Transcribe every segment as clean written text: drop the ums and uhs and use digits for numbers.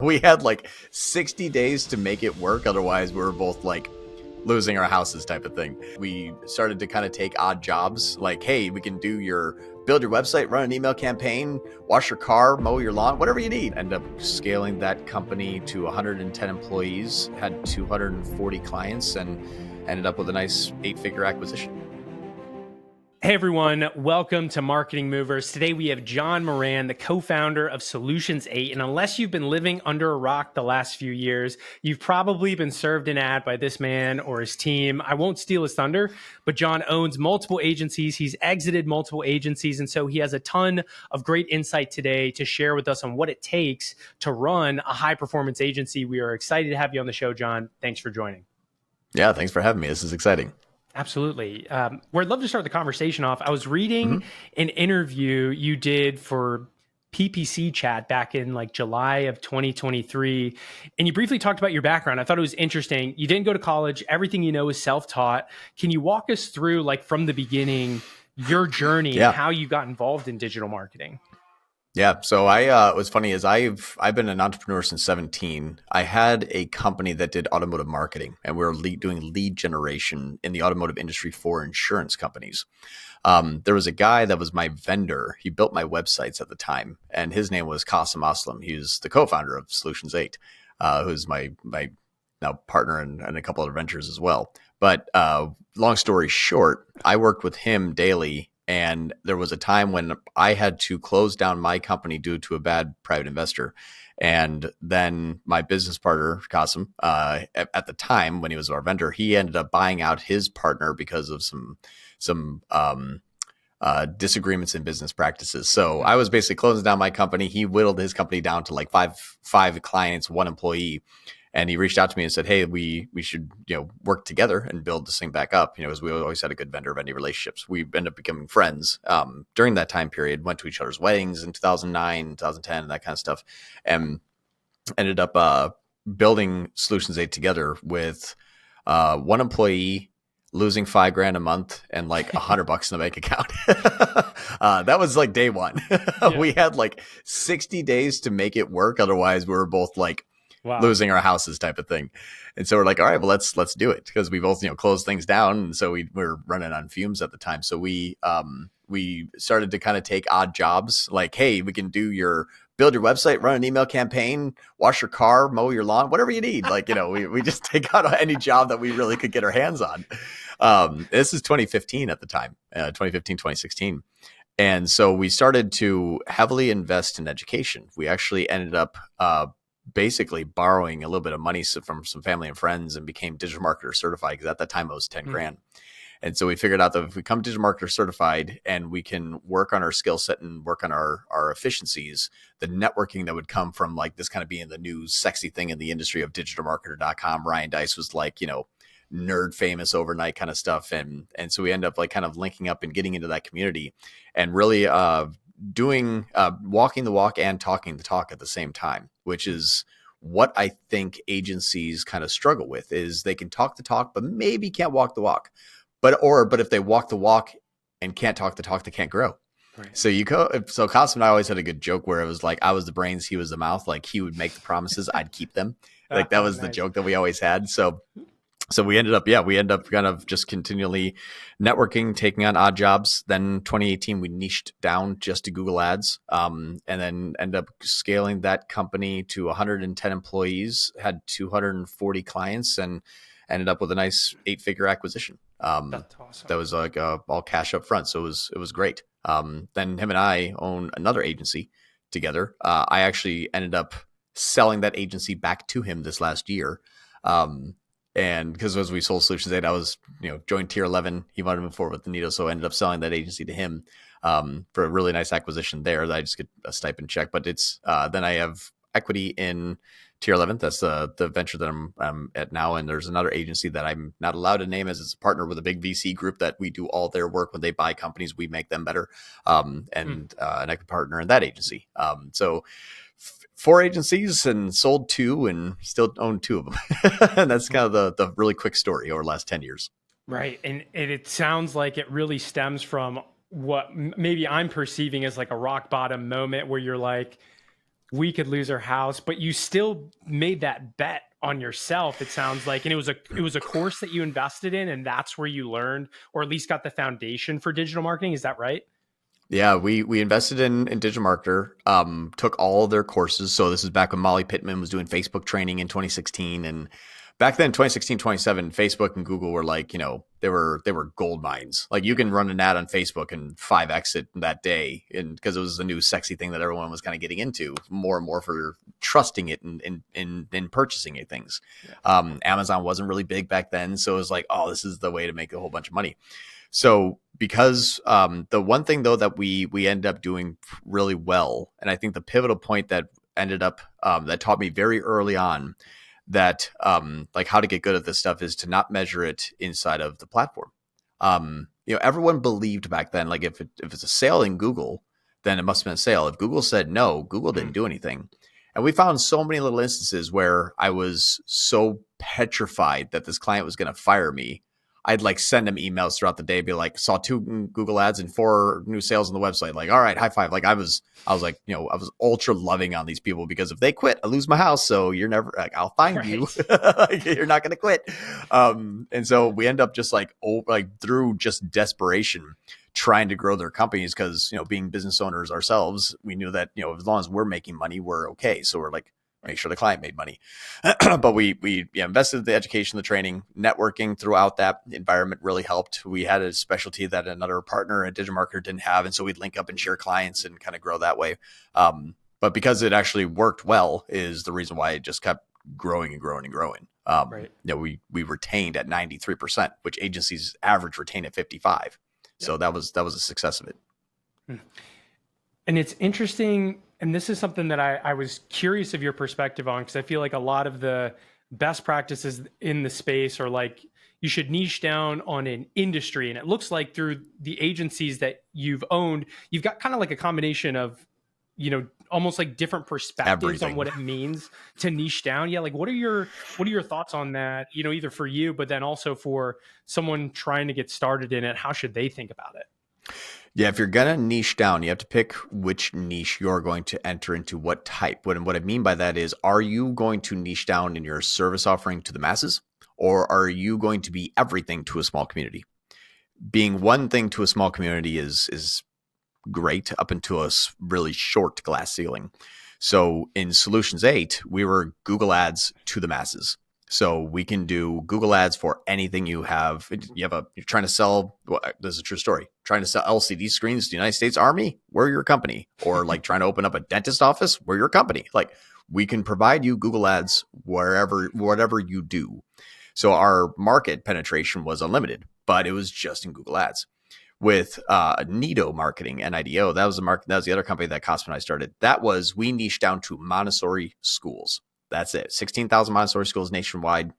We had like 60 days to make it work. Otherwise, we were both like losing our houses type of thing. We started to kind of take odd jobs like, hey, we can build your website, run an email campaign, wash your car, mow your lawn, whatever you need. End up scaling that company to 110 employees, had 240 clients, and ended up with a nice 8-figure acquisition. Hey everyone, welcome to Marketing Movers. Today we have John Moran, the co-founder of Solutions 8. And unless you've been living under a rock the last few years, you've probably been served an ad by this man or his team. I won't steal his thunder, but John owns multiple agencies. He's exited multiple agencies. And so he has a ton of great insight today to share with us on what it takes to run a high performance agency. We are excited to have you on the show, John. Thanks for joining. Yeah, thanks for having me. This is exciting. Absolutely. Where I'd love to start the conversation off, I was reading an interview you did for PPC Chat back in like July of 2023, and you briefly talked about your background. I thought it was interesting. You didn't go to college. Everything you know is self-taught. Can you walk us through, like from the beginning, your journey and how you got involved in digital marketing? Yeah. So what's funny is I've been an entrepreneur since 17. I had a company that did automotive marketing, and we were doing lead generation in the automotive industry for insurance companies. There was a guy that was my vendor. He built my websites at the time, and his name was Qasim Aslam. He was the co-founder of Solutions 8, who's my now partner in a couple other ventures as well. But long story short, I worked with him daily. And there was a time when I had to close down my company due to a bad private investor. And then my business partner, Qasim, at the time when he was our vendor, he ended up buying out his partner because of some disagreements in business practices. So I was basically closing down my company. He whittled his company down to like five clients, one employee. And he reached out to me and said, hey, we should, work together and build this thing back up, because we always had a good vendor-vendor relationships. We ended up becoming friends during that time period, went to each other's weddings in 2009, 2010, and that kind of stuff, and ended up building Solutions 8 together with one employee, losing $5,000 a month and like $100 in the bank account. That was like day one. We had like 60 days to make it work. Otherwise, we were both like, losing our houses type of thing. And so we're like, all right, well, let's do it, because we both, closed things down. And so we were running on fumes at the time. So we started to kind of take odd jobs like, hey, we can build your website, run an email campaign, wash your car, mow your lawn, whatever you need. Like, we just take out any job that we really could get our hands on. This is 2015 at the time, 2015, 2016. And so we started to heavily invest in education. We actually ended up, basically borrowing a little bit of money from some family and friends, and became digital marketer certified, because at that time it was 10 grand. And so we figured out that if we become digital marketer certified and we can work on our skill set and work on our efficiencies, the networking that would come from like this kind of being the new sexy thing in the industry of digitalmarketer.com. Ryan Dice was like, nerd famous overnight kind of stuff. And so we end up like kind of linking up and getting into that community, and really doing walking the walk and talking the talk at the same time, which is what I think agencies kind of struggle with. Is they can talk the talk, but maybe can't walk the walk. But if they walk the walk and can't talk the talk, they can't grow. Right. So Qasim and I always had a good joke where it was like, I was the brains, he was the mouth. Like, he would make the promises, I'd keep them. Like that was nice. The joke that we always had. So we ended up kind of just continually networking, taking on odd jobs. Then 2018, we niched down just to Google Ads, and then ended up scaling that company to 110 employees, had 240 clients, and ended up with a nice 8-figure acquisition. That's awesome. That was like all cash up front. So it was great. Then him and I own another agency together. I actually ended up selling that agency back to him this last year. And because as we sold Solutions 8, I was, joined tier 11. He wanted to move forward with the Nito. So I ended up selling that agency to him for a really nice acquisition there that I just get a stipend check. But it's then I have equity in tier 11. That's the venture that I'm at now. And there's another agency that I'm not allowed to name, as it's a partner with a big VC group that we do all their work. When they buy companies, we make them better. And an equity partner in that agency. So 4 agencies, and sold 2 and still own 2 of them. And that's kind of the really quick story over the last 10 years. Right. And it sounds like it really stems from what maybe I'm perceiving as like a rock bottom moment where you're like, we could lose our house, but you still made that bet on yourself, it sounds like. And it was a course that you invested in, and that's where you learned, or at least got the foundation for digital marketing. Is that right? Yeah, we invested in Digital Marketer, took all of their courses. So this is back when Molly Pittman was doing Facebook training in 2016. And back then, 2016, 2017, Facebook and Google were like, they were gold mines. Like you can run an ad on Facebook and 5X it that day. And because it was the new sexy thing that everyone was kind of getting into more and more for trusting it and purchasing it things. Yeah. Amazon wasn't really big back then. So it was like, oh, this is the way to make a whole bunch of money. So because the one thing though that we ended up doing really well, and I think the pivotal point that ended up that taught me very early on that like how to get good at this stuff is to not measure it inside of the platform. Everyone believed back then, like if it's a sale in Google, then it must have been a sale. If Google said no, Google didn't do anything. And we found so many little instances where I was so petrified that this client was going to fire me. I'd like send them emails throughout the day, be like, saw 2 Google ads and 4 new sales on the website. Like, all right, high five. Like I was like, I was ultra loving on these people because if they quit, I lose my house. So you're never like, I'll find you. Like, you're not going to quit. And so we end up just like through just desperation, trying to grow their companies because, being business owners ourselves, we knew that, as long as we're making money, we're okay. So we're like, make sure the client made money. But we invested in the education, the training, networking throughout that environment really helped. We had a specialty that another partner at Digital Marketer didn't have. And so we'd link up and share clients and kind of grow that way. But because it actually worked well is the reason why it just kept growing and growing and growing. Right. We retained at 93%, which agencies average retain at 55. So that was a success of it. And it's interesting. And this is something that I was curious of your perspective on, because I feel like a lot of the best practices in the space are like, you should niche down on an industry. And it looks like through the agencies that you've owned, you've got kind of like a combination of, almost like different perspectives on what it means to niche down. Yeah. Like what are your thoughts on that? Either for you, but then also for someone trying to get started in it, how should they think about it? Yeah, if you're going to niche down, you have to pick which niche you're going to enter into, what type. What I mean by that is, are you going to niche down in your service offering to the masses, or are you going to be everything to a small community? Being one thing to a small community is great up until a really short glass ceiling. So in Solutions 8, we were Google Ads to the masses. So we can do Google ads for anything you have. You're trying to sell, this is a true story, trying to sell LCD screens to the United States Army, we're your company. Or like trying to open up a dentist office, we're your company. Like we can provide you Google ads whatever you do. So our market penetration was unlimited, but it was just in Google ads. With Nido Marketing, NIDO, that was the other company that Cosmo and I started. We niched down to Montessori schools. That's it. 16,000 Montessori schools nationwide,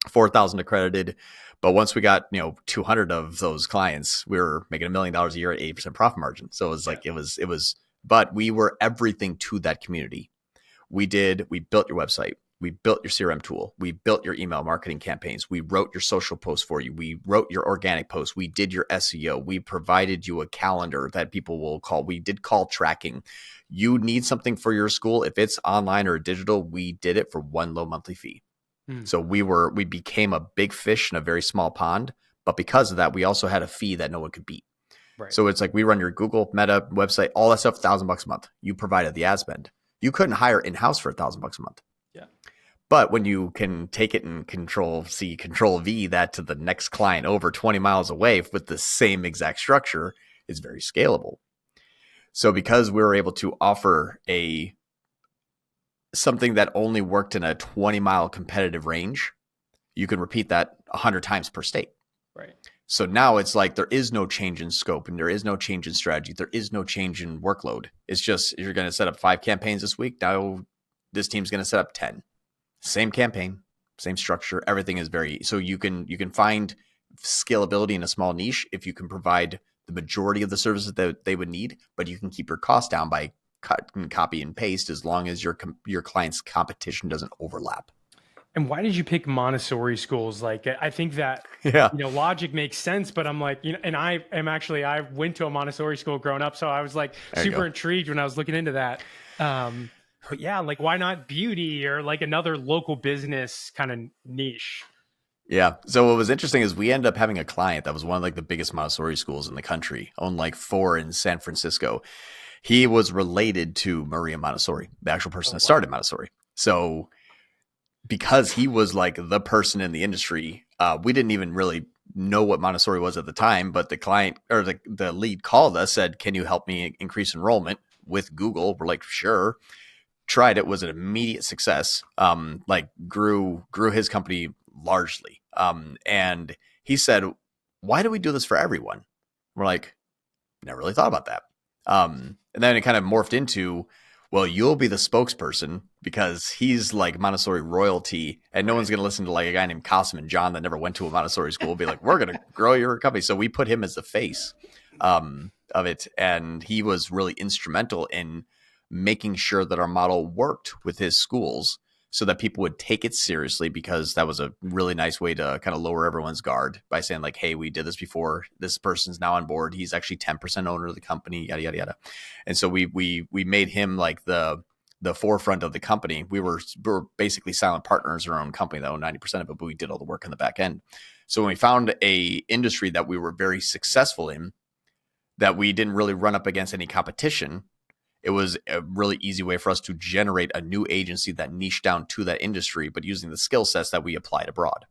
4,000 accredited. But once we got, 200 of those clients, we were making $1 million a year at 80% profit margin. So it was like, but we were everything to that community. We built your website. We built your CRM tool. We built your email marketing campaigns. We wrote your social posts for you. We wrote your organic posts. We did your SEO. We provided you a calendar that people will call. We did call tracking. You need something for your school. If it's online or digital, we did it for one low monthly fee. So we became a big fish in a very small pond. But because of that, we also had a fee that no one could beat. Right. So it's like we run your Google, Meta, website, all that stuff, $1,000 a month. You provided the ad spend. You couldn't hire in-house for $1,000 a month. Yeah. But when you can take it and Control C, Control V that to the next client over 20 miles away with the same exact structure, it's very scalable. So because we were able to offer something that only worked in a 20-mile competitive range, you can repeat that 100 times per state. Right. So now it's like there is no change in scope and there is no change in strategy. There is no change in workload. It's just you're going to set up 5 campaigns this week. Now this team's going to set up 10. Same campaign, same structure. Everything is so you can find scalability in a small niche if you can provide the majority of the services that they would need, but you can keep your costs down by cut and copy and paste as long as your client's competition doesn't overlap. And why did you pick Montessori schools? Like, I think that, logic makes sense, but I'm like, and I went to a Montessori school growing up. So I was like super intrigued when I was looking into that. Yeah, like why not beauty or like another local business kind of niche? Yeah. So what was interesting is we ended up having a client that was one of like the biggest Montessori schools in the country, owned like four in San Francisco. He was related to Maria Montessori, the actual person Oh that wow. started Montessori. So because he was like the person in the industry, we didn't even really know what Montessori was at the time. But the client or the lead called us, said, "Can you help me increase enrollment with Google?" We're like, "Sure." Tried it, was an immediate success. Like grew his company largely. And he said, "Why do we do this for everyone?" We're like, "Never really thought about that." And then it kind of morphed into, well, you'll be the spokesperson because he's like Montessori royalty, and no one's going to listen to like a guy named Kasim and John that never went to a Montessori school be like, "We're going to grow your company." So we put him as the face of it, and he was really instrumental in making sure that our model worked with his schools so that people would take it seriously, because that was a really nice way to kind of lower everyone's guard by saying like, "Hey, we did this before. This person's now on board. He's actually 10% owner of the company, yada, yada, yada." And so we made him like the forefront of the company. We were basically silent partners in our own company that owned 90% of it, but we did all the work in the back end. So when we found a industry that we were very successful in, that we didn't really run up against any competition, it was a really easy way for us to generate a new agency that niched down to that industry, but using the skill sets that we applied abroad.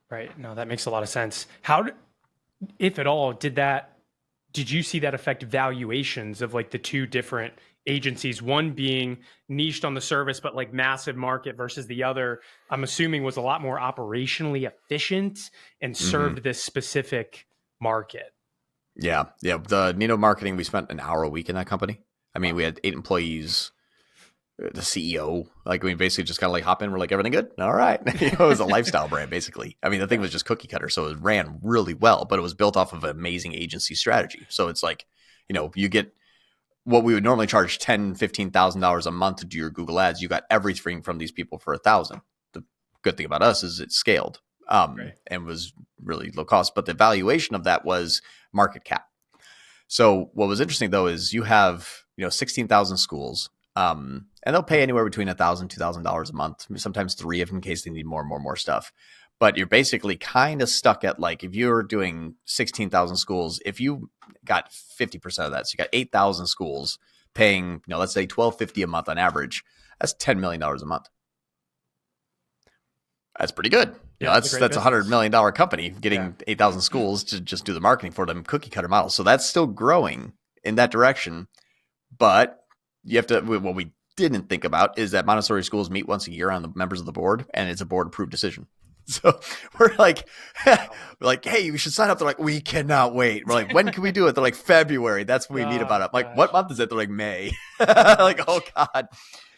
Right. No, that makes a lot of sense. If at all, did you see that affect valuations of like the two different agencies, one being niched on the service, but like massive market versus the other, I'm assuming was a lot more operationally efficient and Mm-hmm. served this specific market? Yeah. Yeah. The Nino marketing, we spent an hour a week in that company. I mean, Wow. we had 8 employees, the CEO, like we basically just kind of like hop in. We're like, "Everything good?" "All right." It was a lifestyle brand, basically. I mean, the thing Yeah. was just cookie cutter. So it ran really well, but it was built off of an amazing agency strategy. So it's like, you get what we would normally charge $10,000, $15,000 a month to do your Google ads. You got everything from these people for $1,000. The good thing about us is it scaled, Right. and was really low cost, but the valuation of that was market cap. So what was interesting though is you have 16,000 schools, and they'll pay anywhere between $1,000 $2,000 a month, sometimes three if in case they need more and more stuff. But you're basically kind of stuck at like, if you're doing 16,000 schools, if you got 50% of that, so you got 8,000 schools paying, let's say $1,250 a month on average, that's $10 million a month. That's pretty good. Yeah, it's a great That's $100 million company Yeah. getting 8,000 schools to just do the marketing for them, cookie cutter model. So that's still growing in that direction. But you have to, what we didn't think about is that Montessori schools meet once a year on the members of the board, and it's a board approved decision. So we're like, "Hey, you should sign up." They're like, "We cannot wait." We're like, "When can we do it?" They're like, "February." That's when we meet about it. I'm like, "What Gosh. month is it?" They're like, "May." Oh Like, my oh God.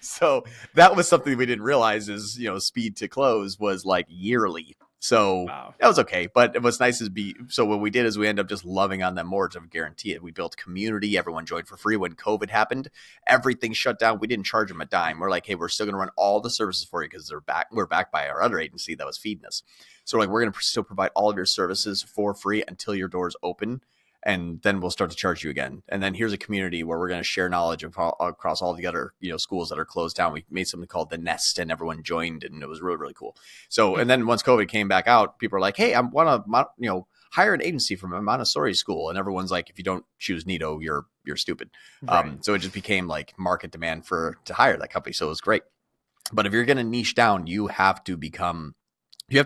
So that was something we didn't realize is, speed to close was like yearly. So Wow. that was okay. But what's nice is so what we did is we ended up just loving on them more to guarantee it. We built community. Everyone joined for free. When COVID happened, everything shut down. We didn't charge them a dime. We're like, "Hey, we're still going to run all the services for you because we're backed by our other agency that was feeding us." So like, we're going to still provide all of your services for free until your doors open. And then we'll start to charge you again. And then here's a community where we're going to share knowledge across all the other schools that are closed down. We made something called the Nest, and everyone joined, and it was really, really cool. So, and then once COVID came back out, people are like, "Hey, I want to hire an agency from a Montessori school," and everyone's like, "If you don't choose Nido, you're stupid." Right. So it just became like market demand to hire that company. So it was great. But if you're going to niche down, you have to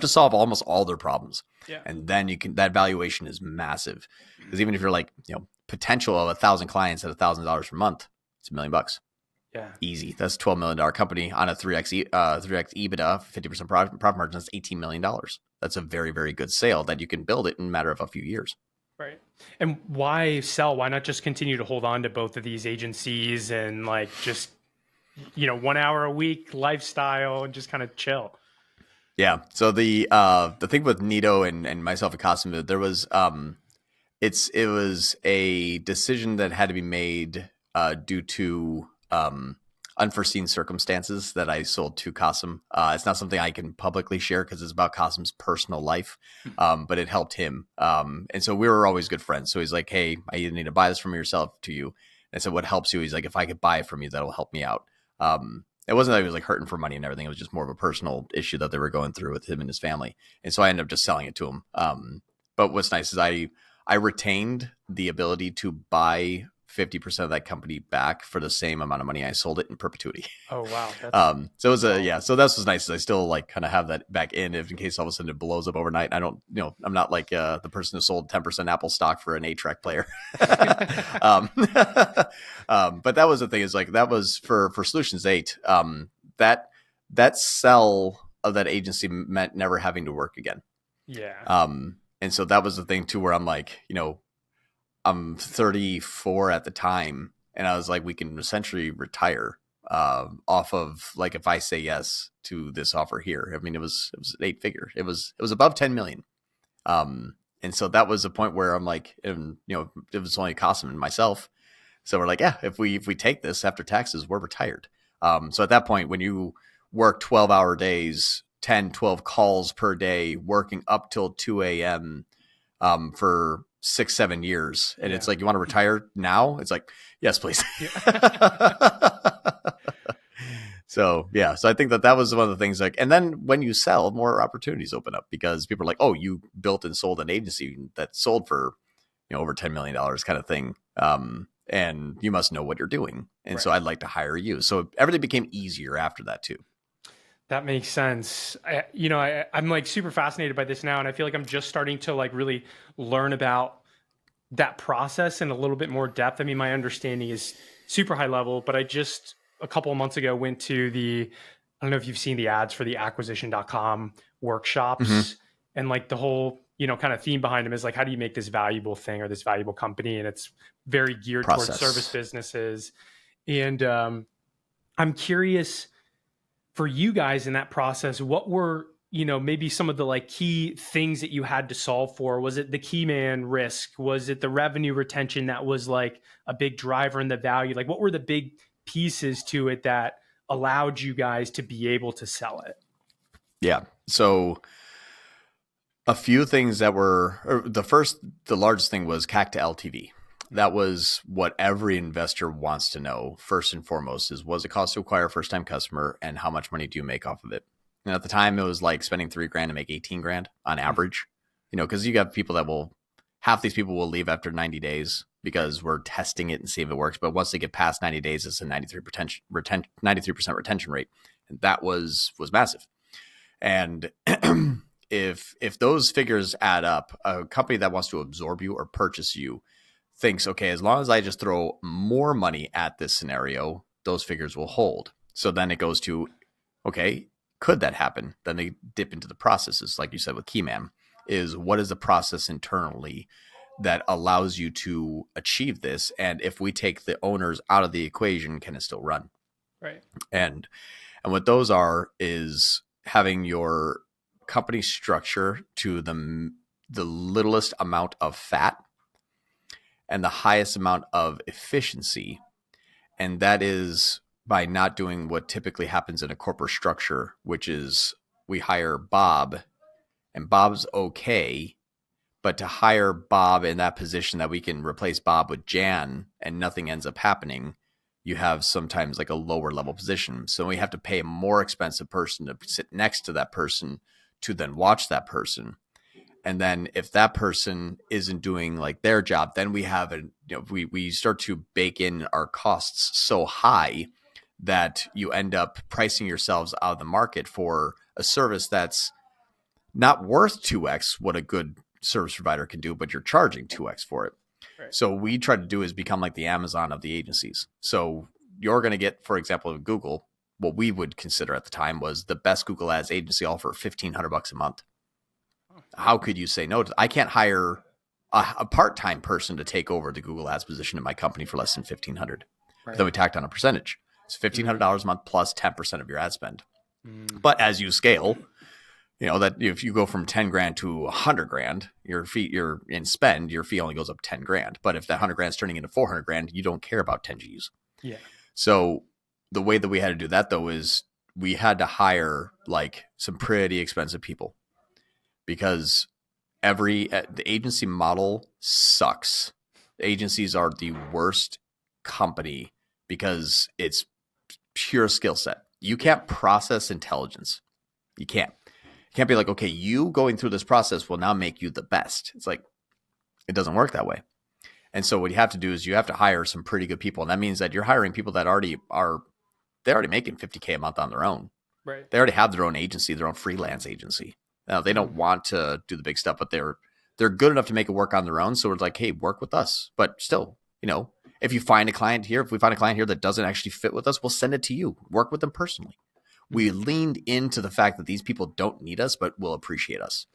solve almost all their problems. Yeah. And then that valuation is massive. Because even if you're like, potential of 1,000 clients at $1,000 per month, it's $1 million. Yeah. Easy. That's $12 million company on a 3x EBITDA, 50% profit margin. That's $18 million. That's a very, very good sale that you can build it in a matter of a few years. Right. And why sell? Why not just continue to hold on to both of these agencies and like just 1 hour a week lifestyle and just kind of chill? Yeah. So the thing with Nito and myself at Cosmo, there was it was a decision that had to be made due to unforeseen circumstances that I sold to Qasim. It's not something I can publicly share because it's about Qasim's personal life, but it helped him. And so we were always good friends. So he's like, "Hey, I either need to buy this from yourself to you." And I said, "What helps you?" He's like, "If I could buy it from you, that'll help me out." It wasn't that he was like hurting for money and everything. It was just more of a personal issue that they were going through with him and his family. And so I ended up just selling it to him. But what's nice is I retained the ability to buy 50% of that company back for the same amount of money I sold it in perpetuity. Oh, wow. So it was so that's what's nice is I still like kind of have that back in if in case all of a sudden it blows up overnight. I don't, I'm not like the person who sold 10% Apple stock for an 8-track player. But that was the thing is like, that was for Solutions 8. That sell of that agency meant never having to work again. Yeah. And so that was the thing too, where I'm like, I'm 34 at the time, and I was like, we can essentially retire off of like if I say yes to this offer here. I mean, it was 8-figure. It was above 10 million. And so that was a point where I'm like, it was only costing me myself. So we're like, yeah, if we take this after taxes, we're retired. So at that point, when you work 12-hour days, 10, 12 calls per day, working up till 2 a.m. For 6-7 years, and it's like, you want to retire now? It's like, yes, please. So I think that was one of the things, like, and then when you sell, more opportunities open up because people are like, oh, you built and sold an agency that sold for over $10 million kind of thing, and you must know what you're doing, and so I'd like to hire you. So everything became easier after that too. That makes sense. I'm like super fascinated by this now, and I feel like I'm just starting to like really learn about that process in a little bit more depth. I mean, my understanding is super high level, but I just a couple of months ago went to I don't know if you've seen the ads for the acquisition.com workshops, and like the whole, kind of theme behind them is like, how do you make this valuable thing or this valuable company? And it's very geared towards service businesses. And I'm curious, for you guys in that process, what were, maybe some of the like key things that you had to solve for? Was it the key man risk? Was it the revenue retention that was like a big driver in the value? Like, what were the big pieces to it that allowed you guys to be able to sell it? Yeah. So a few things that were, the largest thing was CAC to LTV. That was what every investor wants to know. First and foremost is, was it cost to acquire a first-time customer, and how much money do you make off of it? And at the time, it was like spending $3,000 to make 18 grand on average. Because you got people half these people will leave after 90 days because we're testing it and see if it works. But once they get past 90 days, it's a 93% retention rate, and that was massive. And if those figures add up, a company that wants to absorb you or purchase you thinks, okay, as long as I just throw more money at this scenario, those figures will hold. So then it goes to, okay, could that happen? Then they dip into the processes, like you said with Keyman, is what is the process internally that allows you to achieve this? And if we take the owners out of the equation, can it still run? Right. And what those are is having your company structure to the littlest amount of fat and the highest amount of efficiency. And that is by not doing what typically happens in a corporate structure, which is we hire Bob, and Bob's okay, but to hire Bob in that position that we can replace Bob with Jan and nothing ends up happening, you have sometimes like a lower level position. So we have to pay a more expensive person to sit next to that person to then watch that person. And then if that person isn't doing like their job, then we have we start to bake in our costs so high that you end up pricing yourselves out of the market for a service that's not worth 2x what a good service provider can do, but you're charging 2x for it. Right. So we try to do is become like the Amazon of the agencies. So you're going to get, for example, Google, what we would consider at the time was the best Google Ads agency offer $1,500 a month. How could you say no? I can't hire a part-time person to take over the Google Ads position in my company for less than $1,500. Right. Then we tacked on a percentage. It's $1,500 a month plus 10% of your ad spend. But as you scale, that if you go from 10 grand to 100 grand, your fee only goes up 10 grand. But if that 100 grand is turning into 400 grand, you don't care about 10 G's. Yeah. So the way that we had to do that though is we had to hire like some pretty expensive people, because the agency model sucks. Agencies are the worst company because it's pure skill set. You can't process intelligence. You can't. You can't be like, okay, you going through this process will now make you the best. It's like, it doesn't work that way. And so what you have to do is you have to hire some pretty good people. And that means that you're hiring people that they're already making $50K a month on their own. Right. They already have their own agency, their own freelance agency. Now they don't want to do the big stuff, but they're good enough to make it work on their own. So it's like, hey, work with us. But still, if we find a client here that doesn't actually fit with us, we'll send it to you. Work with them personally. We leaned into the fact that these people don't need us, but will appreciate us.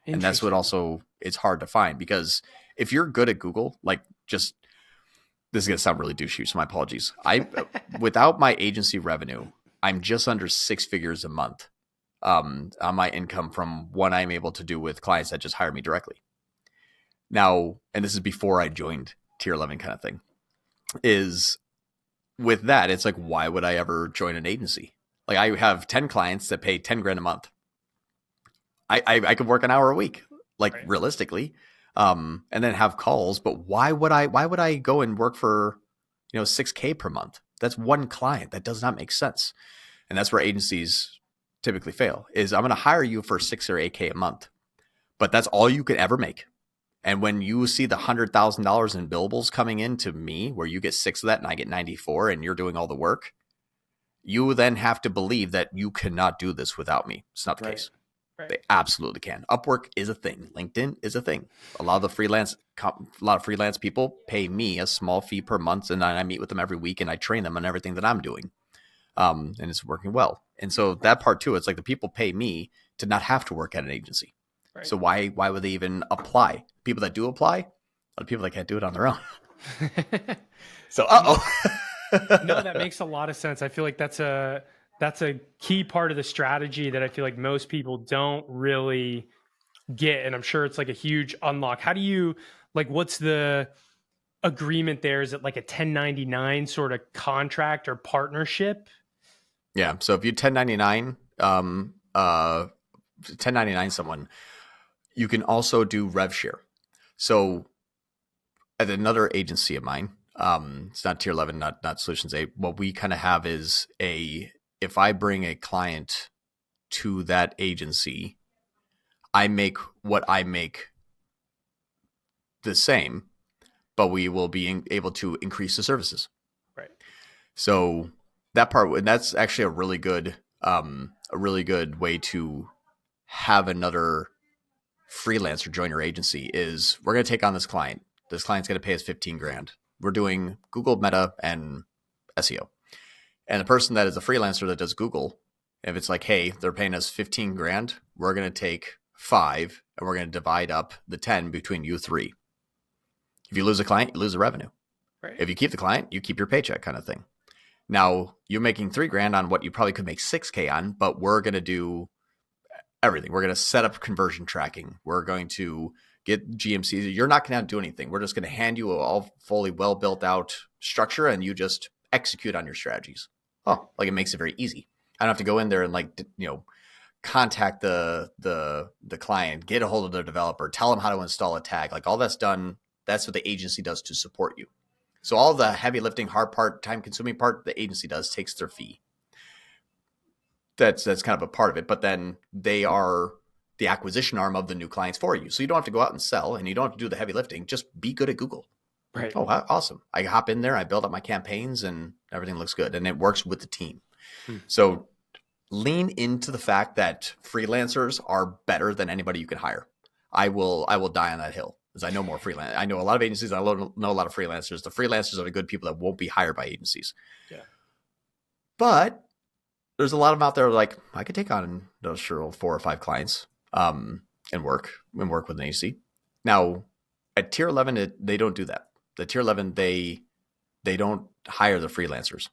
And that's what also it's hard to find, because if you're good at Google, this is going to sound really douchey, so my apologies. Without my agency revenue, I'm just under 6 figures a month on my income from what I'm able to do with clients that just hire me directly. Now, and this is before I joined Tier 11 kind of thing, is with that, it's like, why would I ever join an agency? Like, I have 10 clients that pay 10 grand a month. I could work an hour a week, realistically, and then have calls. But why would I go and work for, $6K per month? That's one client. That does not make sense. And that's where agencies typically fail, is I'm going to hire you for 6 or 8K a month, but that's all you could ever make. And when you see the $100,000 in billables coming in to me, where you get 6 of that and I get 94 and you're doing all the work, you then have to believe that you cannot do this without me. It's not the case. Right. They absolutely can. Upwork is a thing. LinkedIn is a thing. A lot of freelance people pay me a small fee per month, and I meet with them every week and I train them on everything that I'm doing. And it's working well. And so that part too, it's like the people pay me to not have to work at an agency. Right. So why would they even apply? People that do apply are people that can't do it on their own. So, No, that makes a lot of sense. I feel like that's a key part of the strategy that I feel like most people don't really get. And I'm sure it's like a huge unlock. How do you, what's the agreement there? Is it like a 1099 sort of contract or partnership? Yeah. So if you 1099 someone, you can also do rev share. So at another agency of mine, it's not Tier 11, not Solutions 8. What we kind of have is if I bring a client to that agency, I make what I make the same, but we will be able to increase the services. Right. So that part, that's actually a really good way to have another freelancer join your agency. Is we're going to take on this client. This client's going to pay us 15 grand. We're doing Google, Meta, and SEO. And the person that is a freelancer that does Google, if it's like, hey, they're paying us 15 grand, we're going to take 5 and we're going to divide up the 10 between you 3. If you lose a client, you lose the revenue. Right. If you keep the client, you keep your paycheck, kind of thing. Now you're making 3 grand on what you probably could make 6K on, but we're going to do everything. We're going to set up conversion tracking. We're going to get GMCs. You're not going to do anything. We're just going to hand you all fully well built out structure, and you just execute on your strategies. Oh, it makes it very easy. I don't have to go in there and contact the client, get a hold of the developer, tell them how to install a tag. All that's done. That's what the agency does to support you. So all the heavy lifting, hard part, time consuming part, the agency takes their fee. That's kind of a part of it. But then they are the acquisition arm of the new clients for you. So you don't have to go out and sell, and you don't have to do the heavy lifting. Just be good at Google. Right. Oh, awesome. I hop in there, I build up my campaigns, and everything looks good. And it works with the team. So lean into the fact that freelancers are better than anybody you can hire. I will die on that hill, because I know more freelance. I know a lot of agencies. I know a lot of freelancers. The freelancers are the good people that won't be hired by agencies. Yeah. But there's a lot of them out there I could take on those 4 or 5 clients and work with an agency. Now at Tier 11, they don't do that. The Tier 11, they don't hire the freelancers.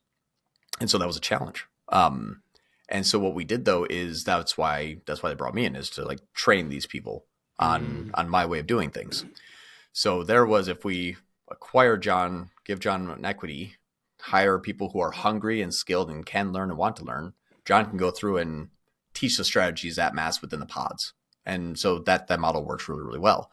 And so that was a challenge. And so what we did though is that's why they brought me in, is to train these people on my way of doing things. So there was, if we acquire John, give John an equity, hire people who are hungry and skilled and can learn and want to learn, John can go through and teach the strategies at mass within the pods. And so that model works really, really well.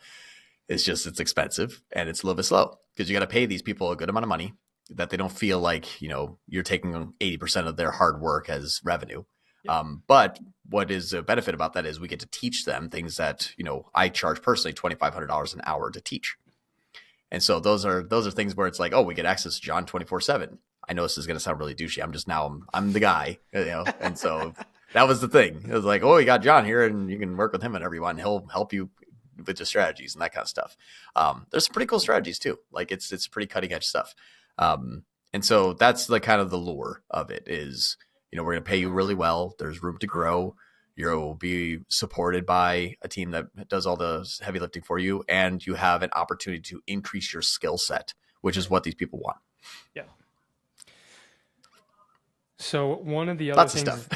It's expensive and it's a little bit slow, because you got to pay these people a good amount of money. that they don't feel like, you're taking 80% of their hard work as revenue. But what is a benefit about that is we get to teach them things that, I charge personally $2,500 an hour to teach. And so those are things where it's like, oh, we get access to John 24/7. I know this is going to sound really douchey. I'm the guy, and so that was the thing. It was like, oh, you got John here and you can work with him whenever you want. He'll help you with the strategies and that kind of stuff. There's some pretty cool strategies too. Like it's pretty cutting edge stuff. And so that's the kind of the lure of it is, we're going to pay you really well. There's room to grow. You'll be supported by a team that does all the heavy lifting for you. And you have an opportunity to increase your skill set, which is what these people want. Yeah. So one of the other things, stuff.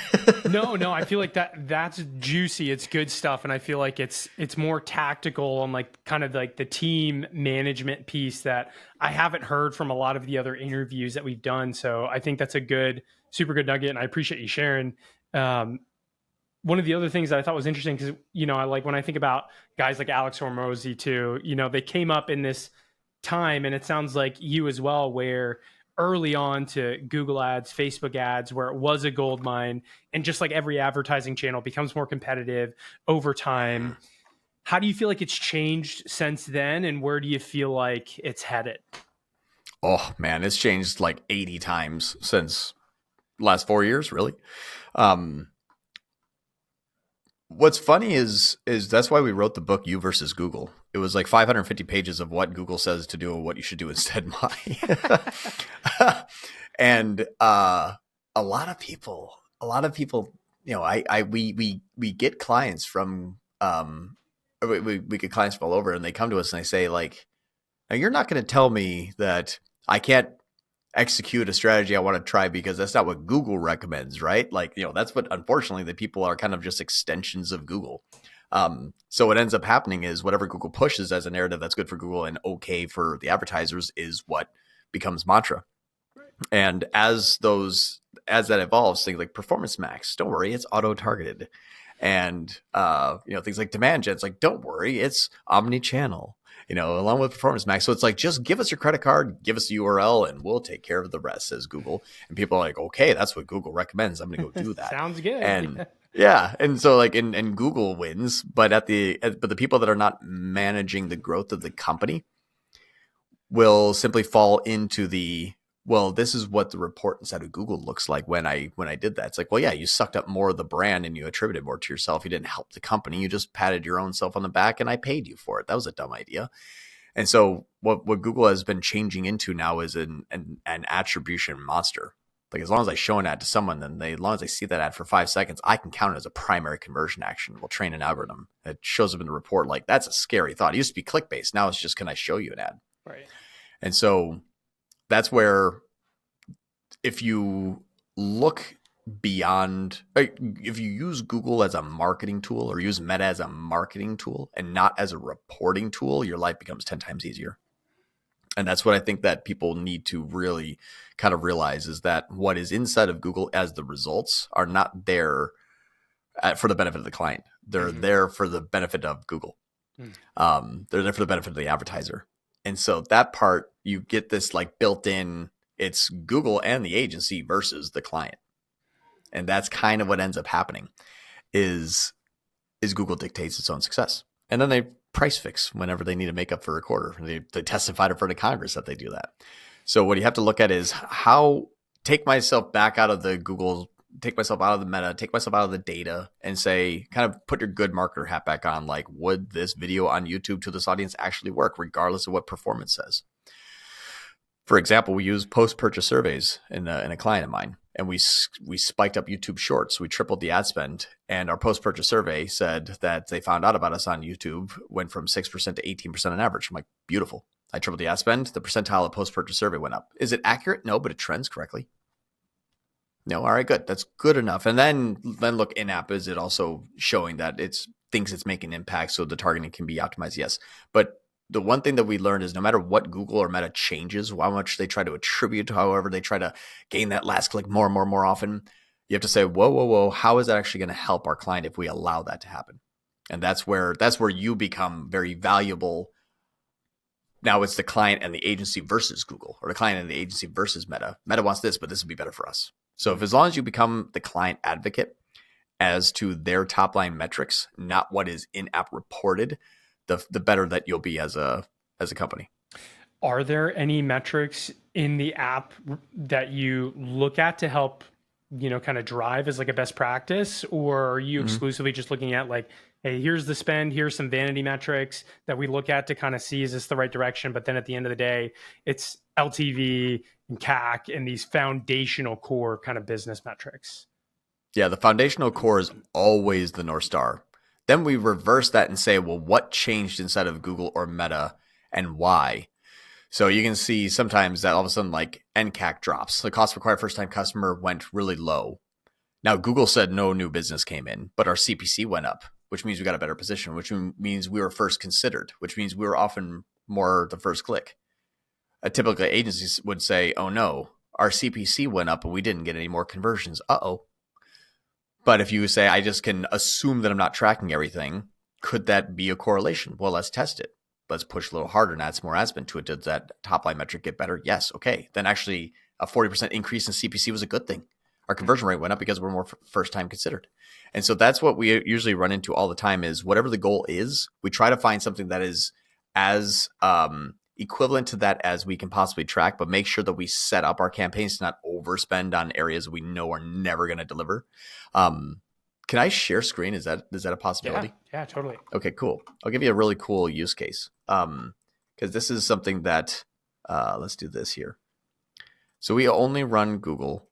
no, I feel like that's juicy. It's good stuff. And I feel like it's more tactical on like kind of like the team management piece that I haven't heard from a lot of the other interviews that we've done. So I think that's a super good nugget. And I appreciate you sharing. One of the other things that I thought was interesting, because, I like when I think about guys like Alex Hormozy too, they came up in this time, and it sounds like you as well, where early on to Google ads, Facebook ads, where it was a gold mine, and just like every advertising channel becomes more competitive over time. How do you feel like it's changed since then, and where do you feel like it's headed? Oh man, it's changed like 80 times since last 4 years, really. What's funny is that's why we wrote the book You versus Google. It was like 550 pages of what Google says to do and what you should do instead. And a lot of people, we get clients from we get clients from all over, and they come to us and they say like, now you're not going to tell me that I can't execute a strategy I want to try because that's not what Google recommends, right? Like, that's what, unfortunately, the people are kind of just extensions of Google. So what ends up happening is whatever Google pushes as a narrative that's good for Google and okay for the advertisers is what becomes mantra. And as that evolves, things like Performance Max, don't worry, it's auto-targeted. And, things like Demand Gen, it's like, don't worry, it's omni-channel. Along with Performance Max. So it's like, just give us your credit card, give us the URL, and we'll take care of the rest, says Google. And people are like, okay, that's what Google recommends. I'm going to go do that. Sounds good. And yeah. And so like, and Google wins, but the people that are not managing the growth of the company will simply fall into this is what the report inside of Google looks like when I did that. It's like, well, yeah, you sucked up more of the brand and you attributed more to yourself. You didn't help the company. You just patted your own self on the back and I paid you for it. That was a dumb idea. And so what Google has been changing into now is an attribution monster. Like as long as I show an ad to someone, as long as they see that ad for 5 seconds, I can count it as a primary conversion action. We'll train an algorithm that shows up in the report. Like that's a scary thought. It used to be click-based. Now it's just, can I show you an ad? Right. And so that's where, if you look beyond, if you use Google as a marketing tool or use Meta as a marketing tool and not as a reporting tool, your life becomes 10 times easier. And that's what I think that people need to really kind of realize, is that what is inside of Google as the results are not there for the benefit of the client. They're there for the benefit of Google. They're there for the benefit of the advertiser. And so that part, you get this like built in, it's Google and the agency versus the client. And that's kind of what ends up happening is Google dictates its own success. And then they price fix whenever they need to make up for a quarter. They testified in front of Congress that they do that. So what you have to look at is how take myself back out of the Google, take myself out of the Meta, take myself out of the data and say, kind of put your good marketer hat back on. Like, would this video on YouTube to this audience actually work regardless of what performance says? For example, we use post-purchase surveys in a client of mine, and we spiked up YouTube Shorts. We tripled the ad spend, and our post-purchase survey said that they found out about us on YouTube, went from 6% to 18% on average. I'm like, beautiful. I tripled the ad spend. The percentile of post-purchase survey went up. Is it accurate? No, but it trends correctly. No, all right, good. That's good enough. And then look, in-app, is it also showing that it thinks it's making impact so the targeting can be optimized? Yes, but the one thing that we learned is no matter what Google or Meta changes, how much they try to attribute to however they try to gain that last click more and more often, you have to say, whoa, how is that actually going to help our client if we allow that to happen? And that's where you become very valuable Now it's the client and the agency versus Google, or the client and the agency versus Meta. Meta wants this, but this would be better for us. So if as long as you become the client advocate as to their top line metrics, not what is in-app reported, the better that you'll be as a company. Are there any metrics in the app that you look at to help, kind of drive as like a best practice, or are you exclusively just looking at like, hey, here's the spend, here's some vanity metrics that we look at to kind of see, is this the right direction? But then at the end of the day, it's LTV and CAC and these foundational core kind of business metrics. Yeah, the foundational core is always the North Star. Then we reverse that and say, well, what changed inside of Google or Meta and why? So you can see sometimes that all of a sudden like NCAC drops. The cost per acquired first time customer went really low. Now Google said no new business came in, but our CPC went up, which means we got a better position, which means we were first considered, which means we were often more the first click. Typically agencies would say, oh no, our CPC went up and we didn't get any more conversions. Uh-oh. But if you say, I just can assume that I'm not tracking everything, could that be a correlation? Well, let's test it. Let's push a little harder and add some more ad spend to it. Does that top line metric get better? Yes. Okay. Then actually a 40% increase in CPC was a good thing. Our conversion rate went up because we're more first time considered. And so that's what we usually run into all the time is whatever the goal is, we try to find something that is as equivalent to that as we can possibly track, but make sure that we set up our campaigns to not overspend on areas we know are never going to deliver. Can I share screen? Is that a possibility? Yeah, totally. Okay, cool. I'll give you a really cool use case. Because this is something that, let's do this here. So we only run Google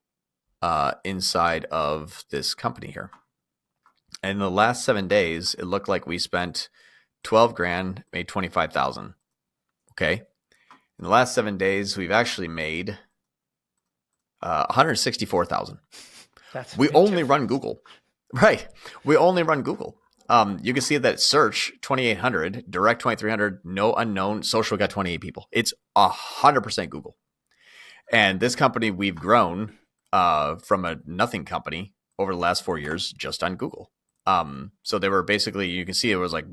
inside of this company here. And in the last 7 days, it looked like we spent 12 grand, made 25,000. Okay. In the last 7 days, we've actually made 164,000. We only run Google. Right. We only run Google. You can see that search 2,800, direct 2,300, no unknown, social got 28 people. It's 100% Google. And this company we've grown from a nothing company over the last 4 years just on Google. So they were basically, you can see it was like,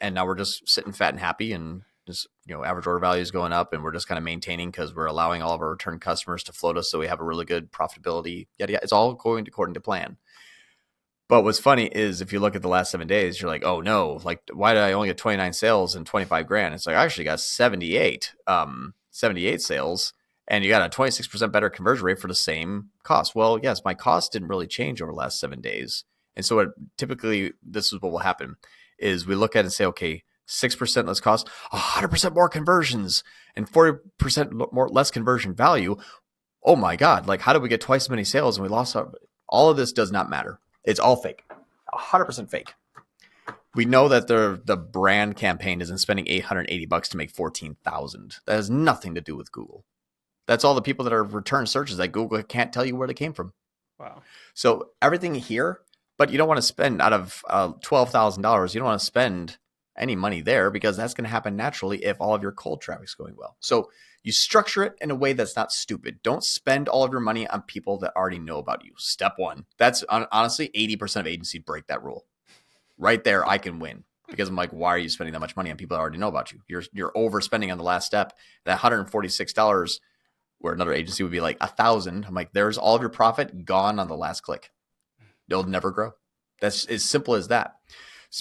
and now we're just sitting fat and happy and just, average order value is going up and we're just kind of maintaining because we're allowing all of our return customers to float us. So we have a really good profitability. Yada, yada. It's all going according to plan. But what's funny is if you look at the last 7 days, you're like, oh no, like why did I only get 29 sales and 25 grand? It's like, I actually got 78 sales and you got a 26% better conversion rate for the same cost. Well, yes, my cost didn't really change over the last 7 days. And so typically this is what will happen is we look at it and say, okay, 6% less cost, 100% more conversions and 40% more less conversion value. Oh my God, like how did we get twice as many sales and we lost all of this does not matter. It's all fake, 100% fake. We know that the brand campaign isn't spending $880 to make 14,000. That has nothing to do with Google. That's all the people that are return searches that Google can't tell you where they came from. Wow. So everything here, but you don't want to spend out of $12,000. You don't want to spend any money there because that's going to happen naturally if all of your cold traffic's going well. So you structure it in a way that's not stupid. Don't spend all of your money on people that already know about you. Step one. That's honestly 80% of agencies break that rule. Right there, I can win because I'm like, why are you spending that much money on people that already know about you? You're overspending on the last step. That $146, where another agency would be like $1,000. I'm like, there's all of your profit gone on the last click. It'll never grow. That's as simple as that.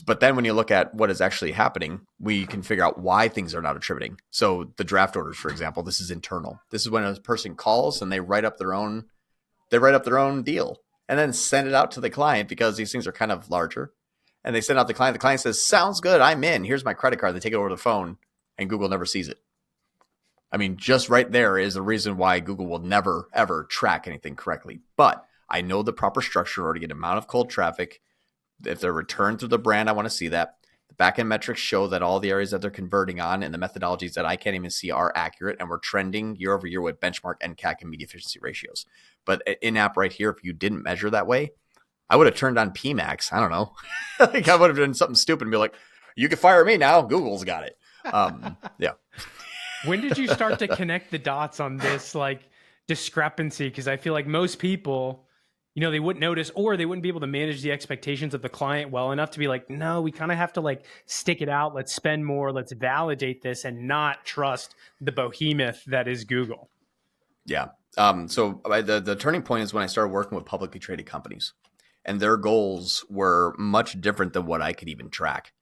But then when you look at what is actually happening, we can figure out why things are not attributing. So the draft orders, for example, this is internal. This is when a person calls and they write up their own deal and then send it out to the client because these things are kind of larger. And they send out the client. The client says, sounds good. I'm in. Here's my credit card. They take it over the phone and Google never sees it. I mean, just right there is the reason why Google will never, ever track anything correctly. But I know the proper structure in order to get amount of cold traffic. If they're returned through the brand, I want to see that. The backend metrics show that all the areas that they're converting on and the methodologies that I can't even see are accurate. And we're trending year over year with benchmark NCAC and media efficiency ratios. But in-app right here, if you didn't measure that way, I would have turned on PMAX. I don't know. Like I would have done something stupid and be like, you can fire me now. Google's got it. Yeah. When did you start to connect the dots on this like discrepancy? Because I feel like most people, they wouldn't notice, or they wouldn't be able to manage the expectations of the client well enough to be like, no, we kind of have to like stick it out. Let's spend more. Let's validate this and not trust the behemoth that is Google. Yeah. So the turning point is when I started working with publicly traded companies, and their goals were much different than what I could even track.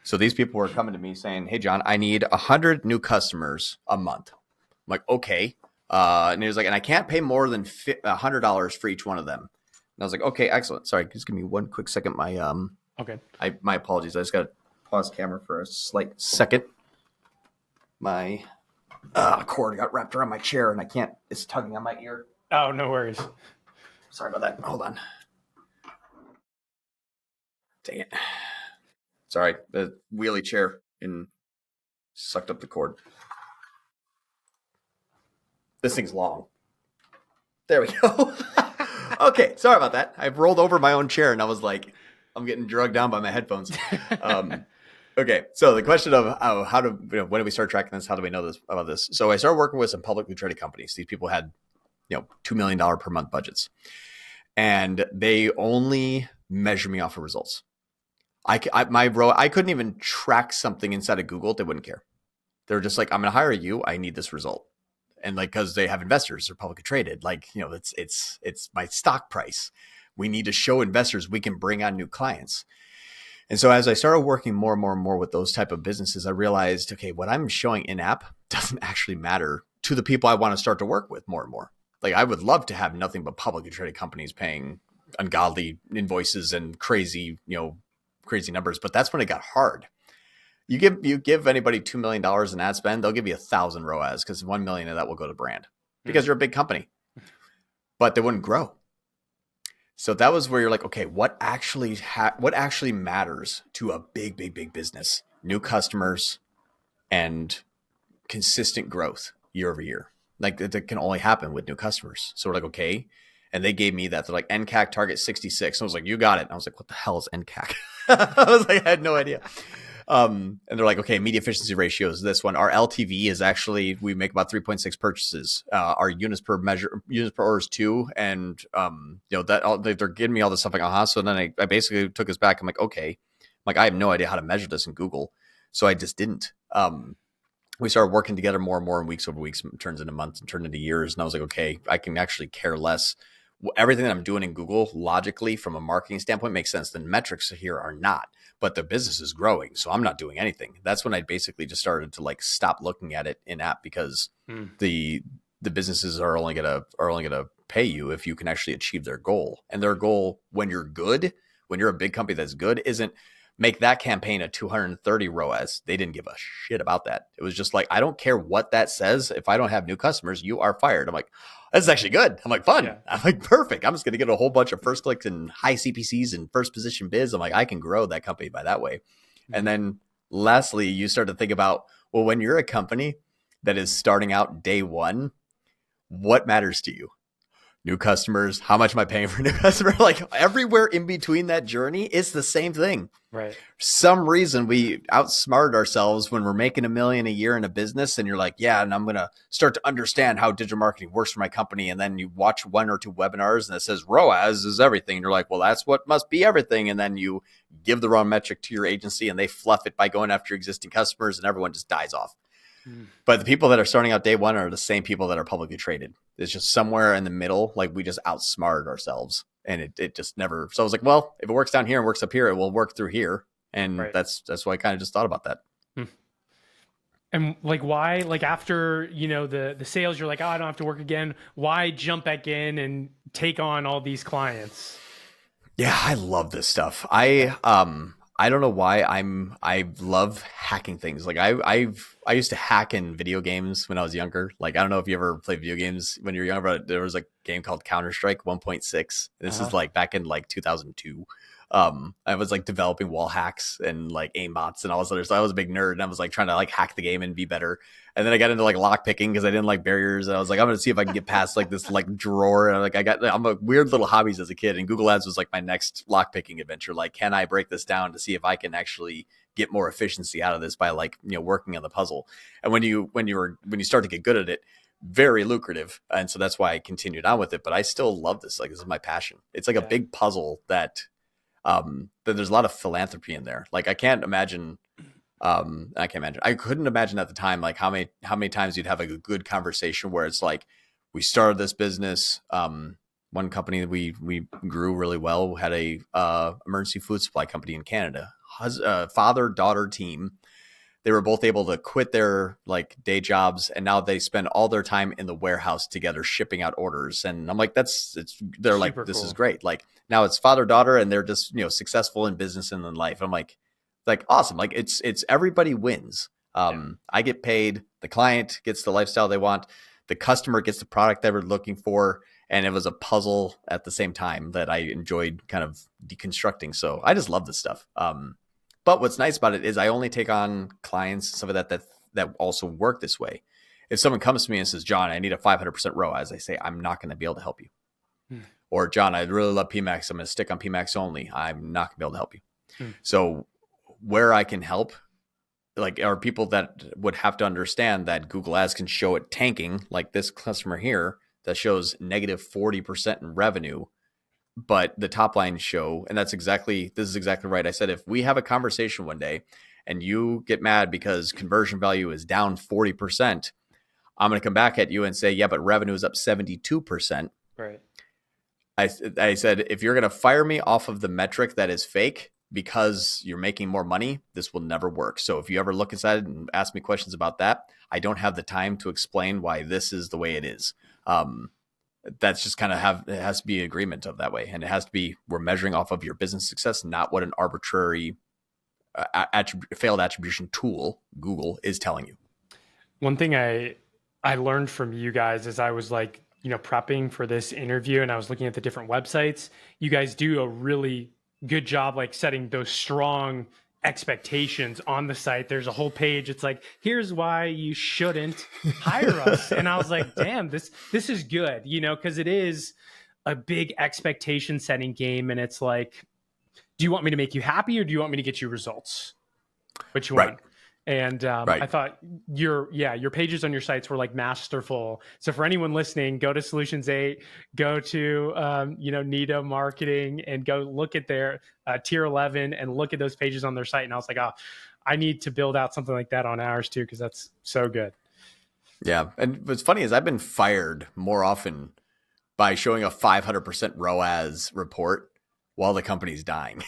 So these people were coming to me saying, "Hey, John, I need 100 new customers a month." I'm like, okay. And he was like, and I can't pay more than $100 for each one of them. And I was like, okay, excellent. Sorry, just give me one quick second. Okay. My apologies. I just got to pause camera for a slight second. My cord got wrapped around my chair and it's tugging on my ear. Oh, no worries. Sorry about that. Hold on. Dang it. Sorry, the wheelie chair sucked up the cord. This thing's long. There we go. Okay, sorry about that. I've rolled over my own chair and I was like, I'm getting drugged down by my headphones. Okay, so the question of when do we start tracking this? How do we know about this? So I started working with some publicly traded companies. These people had, $2 million per month budgets, and they only measure me off of results. I couldn't even track something inside of Google. They wouldn't care. They're just like, I'm going to hire you. I need this result. And like, cause they have investors, they're publicly traded. Like, it's my stock price. We need to show investors we can bring on new clients. And so as I started working more and more and more with those type of businesses, I realized, okay, what I'm showing in app doesn't actually matter to the people I want to start to work with more and more. Like, I would love to have nothing but publicly traded companies paying ungodly invoices and crazy numbers. But that's when it got hard. You give anybody $2 million in ad spend, they'll give you 1,000 ROAS because 1 million of that will go to brand because you're a big company, but they wouldn't grow. So that was where you're like, okay, what actually matters to a big business? New customers and consistent growth year over year. Like, that can only happen with new customers. So we're like, okay. And they gave me that. They're like, NCAC target 66. I was like, you got it. And I was like, what the hell is NCAC? I was like, I had no idea. And they're like, okay, media efficiency ratio is this one. Our LTV is actually, we make about 3.6 purchases. Our units per order is 2. And, they're giving me all this stuff like, So then I basically took this back. I'm like, okay, I have no idea how to measure this in Google. So I just didn't. We started working together more and more, and weeks over weeks, it turns into months and turned into years. And I was like, okay, I can actually care less. Everything that I'm doing in Google, logically, from a marketing standpoint, makes sense. The metrics here are not, but the business is growing, so I'm not doing anything. That's when I basically just started to stop looking at it in app, because the businesses are only gonna pay you if you can actually achieve their goal. And their goal, when you're a big company that's good, isn't make that campaign a 230 ROAS. They didn't give a shit about that. It was just like, I don't care what that says. If I don't have new customers, you are fired. I'm like, that's actually good. I'm like, fun. Yeah. I'm like, perfect. I'm just going to get a whole bunch of first clicks and high CPCs and first position bids. I'm like, I can grow that company by that way. Mm-hmm. And then lastly, you start to think about, well, when you're a company that is starting out day one, what matters to you? New customers. How much am I paying for a new customer? Like, everywhere in between that journey, it's the same thing. Right. For some reason, we outsmarted ourselves when we're making $1 million a year in a business, and you're like, yeah, and I'm going to start to understand how digital marketing works for my company. And then you watch 1 or 2 webinars and it says ROAS is everything. And you're like, well, that's what must be everything. And then you give the wrong metric to your agency and they fluff it by going after existing customers, and everyone just dies off. But the people that are starting out day one are the same people that are publicly traded. It's just somewhere in the middle. Like, we just outsmarted ourselves, and it just never. So I was like, well, if it works down here and works up here, it will work through here. And right. That's why I kind of just thought about that. And why, after, the sales, you're like, oh, I don't have to work again. Why jump back in and take on all these clients? Yeah, I love this stuff. I don't know why I love hacking things. Like, I used to hack in video games when I was younger. Like, I don't know if you ever played video games when you were younger, but there was a game called Counter-Strike 1.6. This is back in 2002. I was developing wall hacks and aimbots and all this other stuff. I was a big nerd, and I was trying to hack the game and be better. And then I got into lock picking because I didn't like barriers. And I was like, I'm going to see if I can get past this drawer. And I'm a weird little hobbies as a kid. And Google Ads was my next lock picking adventure. Can I break this down to see if I can actually get more efficiency out of this by working on the puzzle? And when you start to get good at it, very lucrative. And so that's why I continued on with it. But I still love this. Like, this is my passion. It's like a big puzzle that there's a lot of philanthropy in there. Like, I can't imagine. I couldn't imagine at the time, like how many times you'd have like a good conversation where it's like, we started this business. One company that we grew really well had a emergency food supply company in Canada. Father-daughter team. They were both able to quit their like day jobs, and now they spend all their time in the warehouse together shipping out orders. And I'm like, they're super like, this cool. Is great. Like, now it's father-daughter, and they're just, successful in business and in life. I'm like awesome. Like, it's everybody wins. I get paid, the client gets the lifestyle they want, the customer gets the product they were looking for. And it was a puzzle at the same time that I enjoyed kind of deconstructing. So I just love this stuff. But what's nice about it is I only take on clients, some of that also work this way. If someone comes to me and says, John, I need a 500% ROAS, I say, I'm not going to be able to help you. Or, John, I really love PMAX. I'm going to stick on PMAX only. I'm not going to be able to help you. So where I can help, like, are people that would have to understand that Google Ads can show it tanking, like this customer here that shows negative 40% in revenue, but the top line show, and this is exactly right. I said, if we have a conversation one day and you get mad because conversion value is down 40%, I'm going to come back at you and say, yeah, but revenue is up 72%. Right. I said, if you're going to fire me off of the metric that is fake because you're making more money, this will never work. So if you ever look inside and ask me questions about that, I don't have the time to explain why this is the way it is. That's just kind of it has to be an agreement of that way. And it has to be, we're measuring off of your business success, not what an arbitrary failed attribution tool, Google, is telling you. One thing I learned from you guys as I was like, prepping for this interview and I was looking at the different websites, you guys do a really good job, like setting those strong expectations on the site. There's a whole page. It's like, here's why you shouldn't hire us. And I was like, damn, this is good, because it is a big expectation setting game. And it's like, do you want me to make you happy or do you want me to get you results? Which one? Right. And I thought your pages on your sites were like masterful. So for anyone listening, go to Solutions 8, go to Nita Marketing, and go look at their tier 11 and look at those pages on their site. And I was like, oh, I need to build out something like that on ours too, because that's so good. Yeah, and what's funny is I've been fired more often by showing a 500% ROAS report while the company's dying.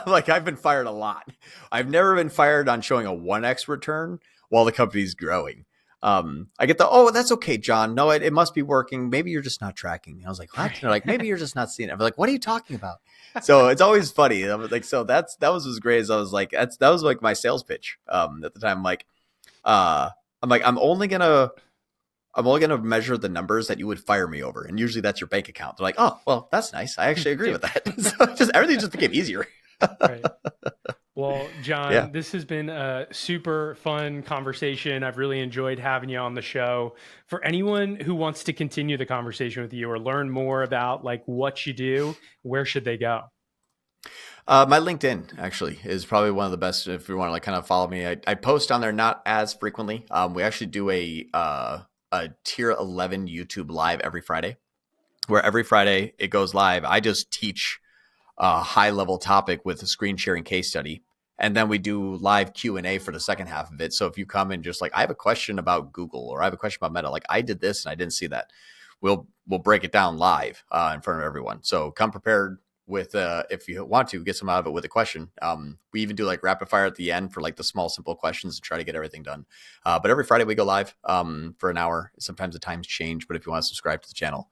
Like, I've been fired a lot. I've never been fired on showing a 1x return while the company's growing. I get that's okay, John. No, it must be working. Maybe you're just not tracking. And I was like, what? And they're like, maybe you're just not seeing it. I'm like, what are you talking about? So it's always funny. I was like, so that was as great as I was like, that was like my sales pitch at the time. I'm only gonna measure the numbers that you would fire me over, and usually that's your bank account. They're like, "Oh, well, that's nice. I actually agree with that." So everything just became easier. Right. Well, John, this has been a super fun conversation. I've really enjoyed having you on the show. For anyone who wants to continue the conversation with you or learn more about like what you do, where should they go? My LinkedIn actually is probably one of the best if you want to like kind of follow me. I post on there not as frequently. We actually do a tier 11 YouTube live every Friday, where every Friday it goes live. I just teach a high level topic with a screen sharing case study. And then we do live Q&A for the second half of it. So if you come and just like, I have a question about Google or I have a question about Meta, like I did this and I didn't see that. We'll break it down live in front of everyone. So come prepared with, if you want to get some out of it with a question. We even do like rapid fire at the end for like the small, simple questions to try to get everything done. But every Friday we go live for an hour. Sometimes the times change, but if you want to subscribe to the channel,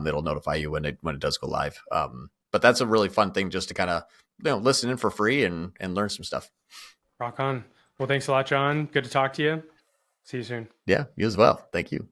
it'll notify you when it does go live. But that's a really fun thing just to kind of, listen in for free and learn some stuff. Rock on. Well, thanks a lot, John. Good to talk to you. See you soon. Yeah, you as well. Thank you.